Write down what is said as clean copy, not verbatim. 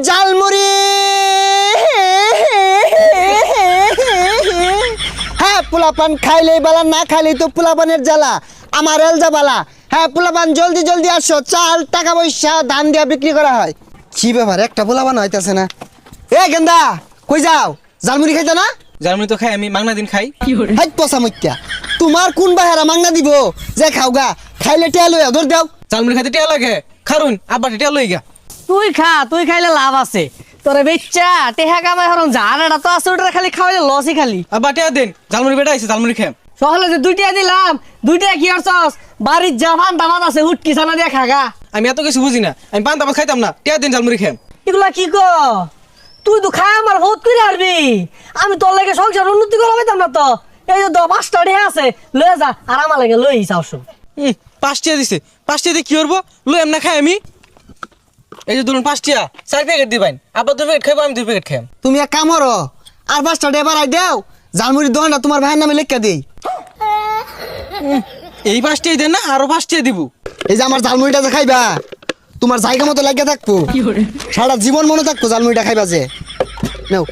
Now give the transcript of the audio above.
জালমুড়ি হ্যাঁ পোলাপান খাইলেই বালা না খাইলেই তো পোলাপানের জ্বালা আমার এলজা বালা হ্যাঁ পোলাপান জলদি জলদি আসো চাল টাকা পয়সা ধান দিয়া বিক্রি করা হয় কি ব্যাপার একটা পোলাপান হইতাছে না এ গেন্দা কই যাও জালমুড়ি খাইতে না জালমুড়ি তো খাই আমি মাংনা দিন খাই হাই পচা মইত্যা তোমার কোন বাহারা মাংনা দিব যে খাওগা খাইলে টিয়া লইয়া ধর দাও জালমুড়ি খাইতে টিয়া লাগে খারুন আব্বা টিয়া লই গা তুই খা তুই খাইলে লাভ আছে তোরে বেচ্চা টেহা কামাই হরম জানাটা তো আছে ওটা খালি খাওয়াইলে লসই খালি আব্বা টিয়া দেন জালমুড়ি বেটা আইছে জালমুড়ি খাম সহলে যে দুইটা দিলাম দুইটা কি করছস বাড়ির জাফান দামাত আছে হুটকি ছানা দিয়ে খাগা আমি এত কিছু বুঝি না আমি পান তাবাত খাইতাম না টিয়া দিন জালমুড়ি খাম এগুলা কি ক তুই তো খাই আমার বহুত করে হারবি আমি তোর লাগে সংসার উন্নতি করা পাইতাম না তো এই যে 5টা ঢে আছে লয়ে যা আর আমার লাগে লই যাও শুন 5 টিয়া দিছে 5 টিয়া দিয়ে কি করবো লই এমনা খাই আমি এই যে ধরুন 5 টিয়া 4 প্যাকেট দিবেন আব্বা 2 প্যাকেট খাইবো আমি 2 প্যাকেট খাম তুমি এক কাম করো আর 5টা ডে বাড়াই দাও জালমুড়ির দোকানটা তোমার ভাইয়ের নামে লেখা দেই এই 5 টিয়া দেন না আরো 5 টিয়া দিব এই যে আমার জালমুড়িটা যে খাইবা তোমার জায়গা মতো লাগিয়ে থাকবো সারা জীবন মনে থাকবো জালমুড়িটা খাইবা যে নাও